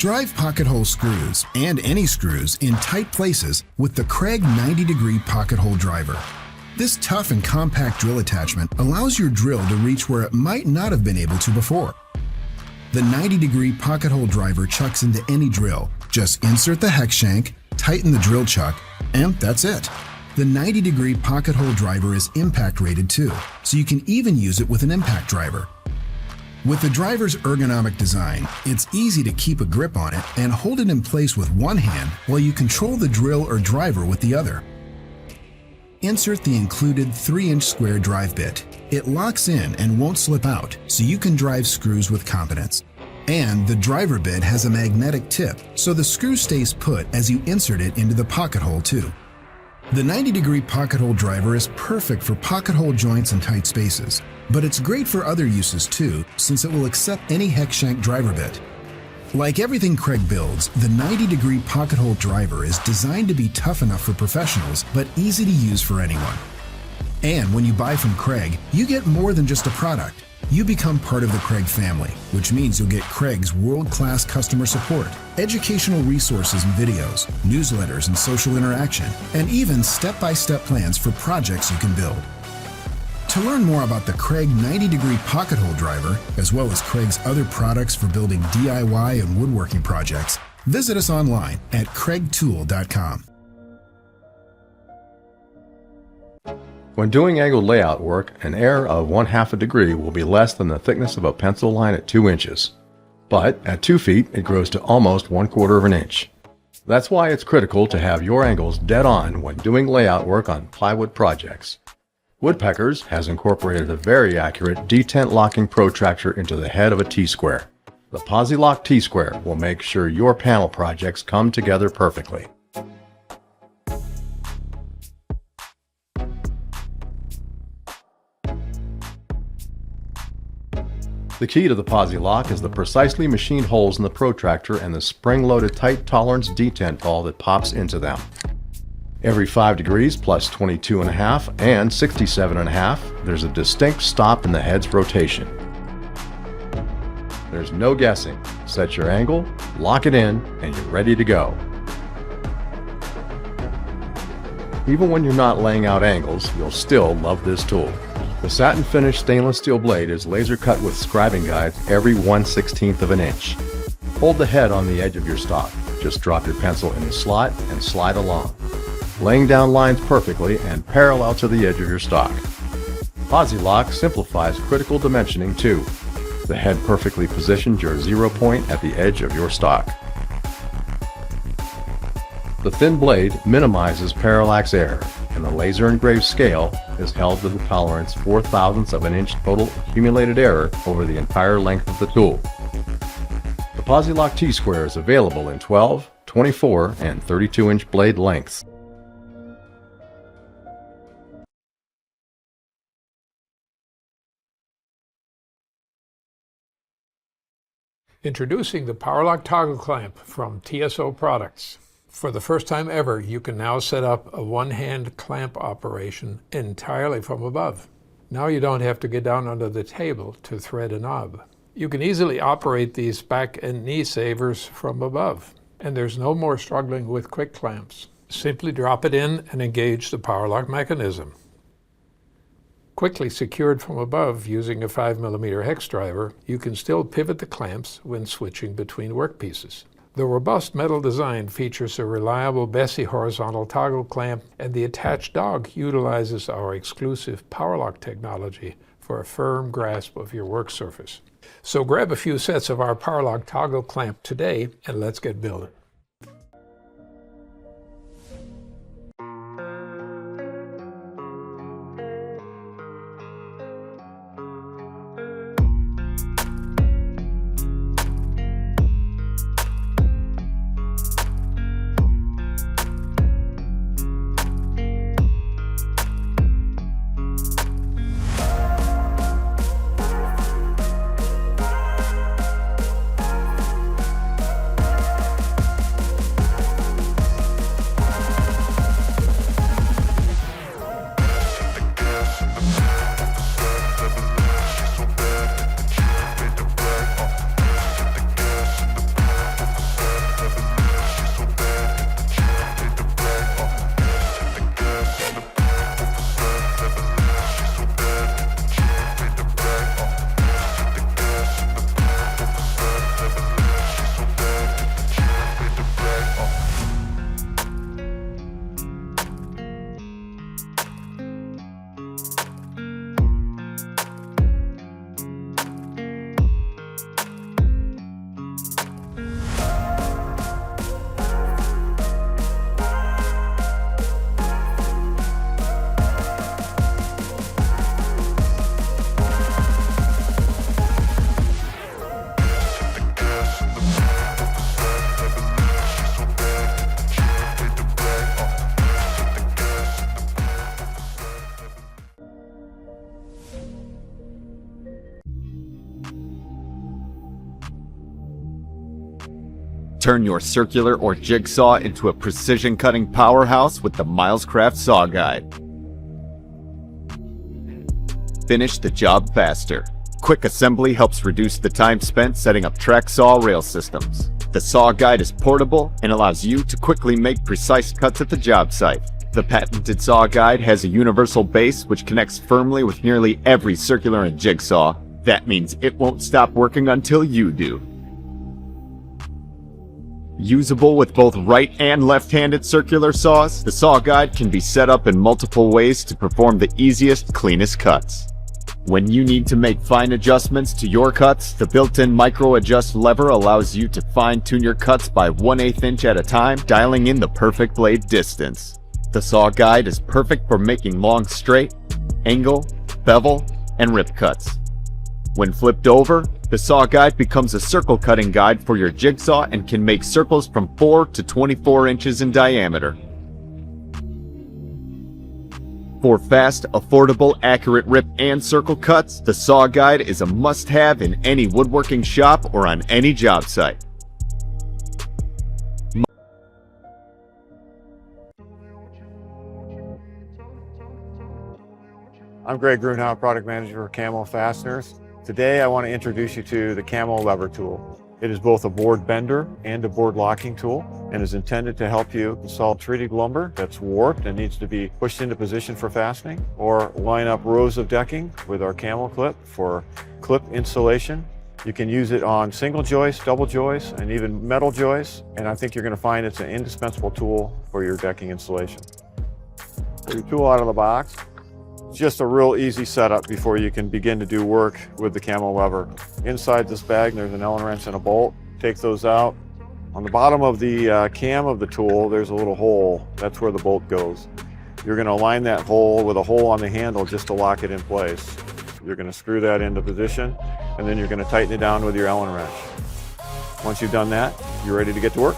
Drive pocket hole screws and any screws in tight places with the Kreg 90-degree pocket hole driver. This tough and compact drill attachment allows your drill to reach where it might not have been able to before. The 90-degree pocket hole driver chucks into any drill. Just insert the hex shank, tighten the drill chuck, and that's it. The 90-degree pocket hole driver is impact rated too, so you can even use it with an impact driver. With the driver's ergonomic design, it's easy to keep a grip on it and hold it in place with one hand while you control the drill or driver with the other. Insert the included 3-inch square drive bit. It locks in and won't slip out, so you can drive screws with confidence. And the driver bit has a magnetic tip, so the screw stays put as you insert it into the pocket hole too. The 90-degree pocket hole driver is perfect for pocket hole joints and tight spaces, but it's great for other uses too, since it will accept any hex shank driver bit. Like everything Kreg builds, the 90-degree pocket hole driver is designed to be tough enough for professionals, but easy to use for anyone. And when you buy from Kreg, you get more than just a product. You become part of the Kreg family, which means you'll get Kreg's world-class customer support, educational resources and videos, newsletters and social interaction, and even step-by-step plans for projects you can build. To learn more about the Kreg 90-degree pocket hole driver, as well as Kreg's other products for building DIY and woodworking projects, visit us online at kregtool.com. When doing angled layout work, an error of 1/2 degree will be less than the thickness of a pencil line at 2 inches. But at 2 feet, it grows to almost 1/4 inch. That's why it's critical to have your angles dead on when doing layout work on plywood projects. Woodpeckers has incorporated a very accurate detent locking protractor into the head of a T-square. The Posi-lock T-square will make sure your panel projects come together perfectly. The key to the Posi-lock is the precisely machined holes in the protractor and the spring-loaded tight tolerance detent ball that pops into them. Every 5 degrees plus 22.5 and 67.5, there's a distinct stop in the head's rotation. There's no guessing. Set your angle, lock it in, and you're ready to go. Even when you're not laying out angles, you'll still love this tool. The satin finished stainless steel blade is laser cut with scribing guides every 1/16 inch. Hold the head on the edge of your stock. Just drop your pencil in the slot and slide along, laying down lines perfectly and parallel to the edge of your stock. Posi-lock simplifies critical dimensioning too. The head perfectly positions your 0 point at the edge of your stock. The thin blade minimizes parallax error, and the laser engraved scale is held to the tolerance 0.004 inch total accumulated error over the entire length of the tool. The Posi-lock T-square is available in 12, 24, and 32-inch blade lengths. Introducing the Power-Lock Toggle Clamp from TSO Products. For the first time ever, you can now set up a one-hand clamp operation entirely from above. Now you don't have to get down under the table to thread a knob. You can easily operate these back and knee savers from above, and there's no more struggling with quick clamps. Simply drop it in and engage the Power-Lock mechanism. Quickly secured from above using a 5mm hex driver, you can still pivot the clamps when switching between workpieces. The robust metal design features a reliable BESSEY horizontal toggle clamp, and the attached dog utilizes our exclusive Power-Lock technology for a firm grasp of your work surface. So grab a few sets of our Power-Lock toggle clamp today and let's get building. Turn your circular or jigsaw into a precision cutting powerhouse with the Milescraft Saw Guide. Finish the job faster. Quick assembly helps reduce the time spent setting up track saw rail systems. The Saw Guide is portable and allows you to quickly make precise cuts at the job site. The patented Saw Guide has a universal base which connects firmly with nearly every circular and jigsaw. That means it won't stop working until you do. Usable with both right and left-handed circular saws, the Saw Guide can be set up in multiple ways to perform the easiest, cleanest cuts. When you need to make fine adjustments to your cuts, the built-in micro adjust lever allows you to fine-tune your cuts by 1/8 inch at a time, dialing in the perfect blade distance. The Saw Guide is perfect for making long straight, angle, bevel, and rip cuts. When flipped over, the Saw Guide becomes a circle cutting guide for your jigsaw and can make circles from 4 to 24 inches in diameter. For fast, affordable, accurate rip and circle cuts, the Saw Guide is a must-have in any woodworking shop or on any job site. I'm Greg Grunau, Product Manager for Camo Fasteners. Today I want to introduce you to the Camo lever tool. It is both a board bender and a board locking tool and is intended to help you install treated lumber that's warped and needs to be pushed into position for fastening, or line up rows of decking with our Camo clip for clip installation. You can use it on single joists, double joists, and even metal joists, and I think you're going to find it's an indispensable tool for your decking installation. Your tool out of the box. It's just a real easy setup before you can begin to do work with the Camo lever. Inside this bag there's an Allen wrench and a bolt. Take those out. On the bottom of the cam of the tool there's a little hole. That's where the bolt goes. You're going to align that hole with a hole on the handle just to lock it in place. You're going to screw that into position and then you're going to tighten it down with your Allen wrench. Once you've done that, you're ready to get to work.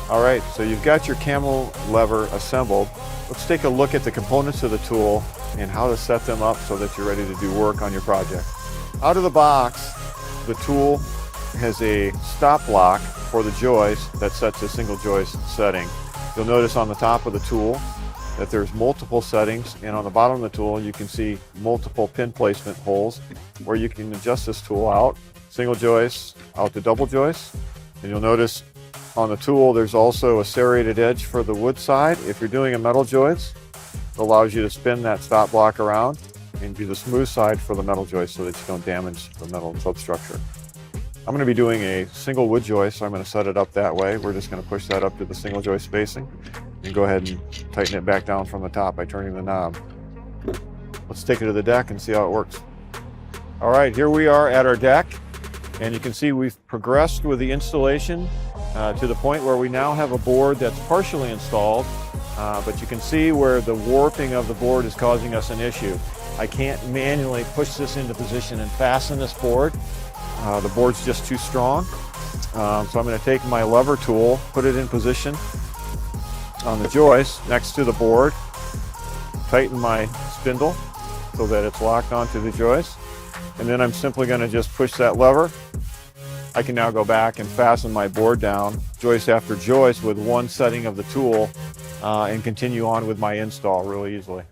Alright, so you've got your Camo lever assembled. Let's take a look at the components of the tool and how to set them up so that you're ready to do work on your project. Out of the box, the tool has a stop block for the joist that sets a single joist setting. You'll notice on the top of the tool that there's multiple settings, and on the bottom of the tool you can see multiple pin placement holes where you can adjust this tool out, single joist out to double joist. And you'll notice on the tool there's also a serrated edge for the wood side. If you're doing a metal joist, it allows you to spin that stop block around and do the smooth side for the metal joist so that you don't damage the metal substructure. I'm going to be doing a single wood joist, so I'm going to set it up that way. We're just going to push that up to the single joist spacing and go ahead and tighten it back down from the top by turning the knob. Let's take it to the deck and see how it works. All right, here we are at our deck, and you can see we've progressed with the installation to the point where we now have a board that's partially installed, but you can see where the warping of the board is causing us an issue. I can't manually push this into position and fasten this board. The board's just too strong. So I'm going to take my lever tool, put it in position on the joist next to the board, tighten my spindle so that it's locked onto the joist, and then I'm simply going to just push that lever. I can now go back and fasten my board down joist after joist with one setting of the tool and continue on with my install really easily.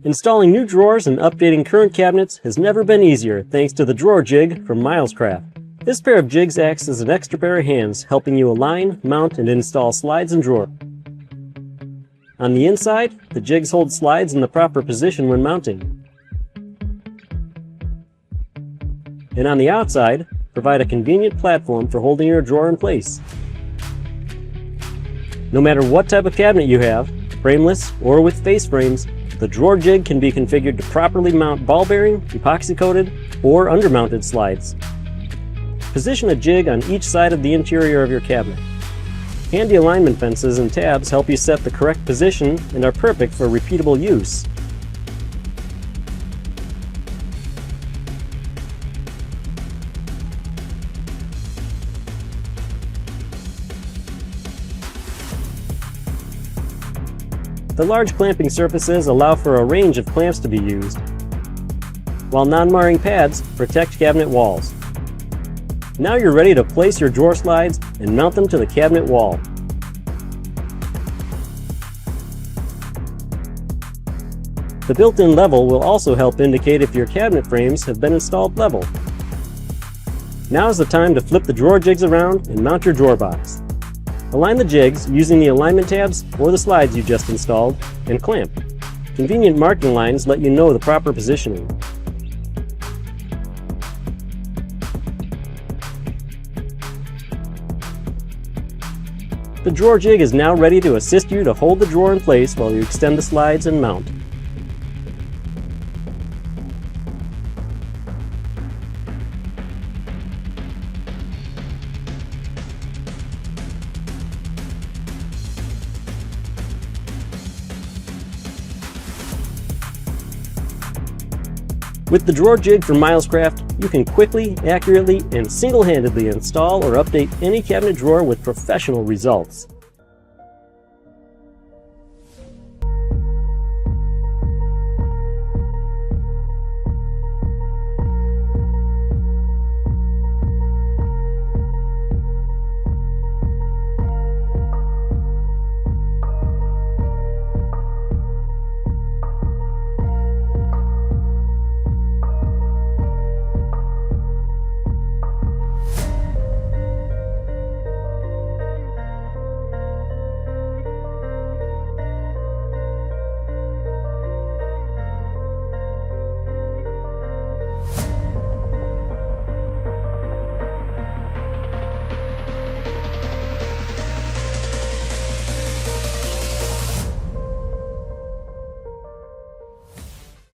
Installing new drawers and updating current cabinets has never been easier thanks to the drawer jig from Milescraft. This pair of jigs acts as an extra pair of hands, helping you align, mount, and install slides and drawers. On the inside, the jigs hold slides in the proper position when mounting. And on the outside, provide a convenient platform for holding your drawer in place. No matter what type of cabinet you have, frameless or with face frames, The drawer jig can be configured to properly mount ball bearing, epoxy-coated, or undermounted slides. Position a jig on each side of the interior of your cabinet. Handy alignment fences and tabs help you set the correct position and are perfect for repeatable use. The large clamping surfaces allow for a range of clamps to be used, while non-marring pads protect cabinet walls. Now you're ready to place your drawer slides and mount them to the cabinet wall. The built-in level will also help indicate if your cabinet frames have been installed level. Now is the time to flip the drawer jigs around and mount your drawer box. Align the jigs using the alignment tabs or the slides you just installed, and clamp. Convenient marking lines let you know the proper positioning. The drawer jig is now ready to assist you to hold the drawer in place while you extend the slides and mount. With the drawer jig from Milescraft, you can quickly, accurately, and single-handedly install or update any cabinet drawer with professional results.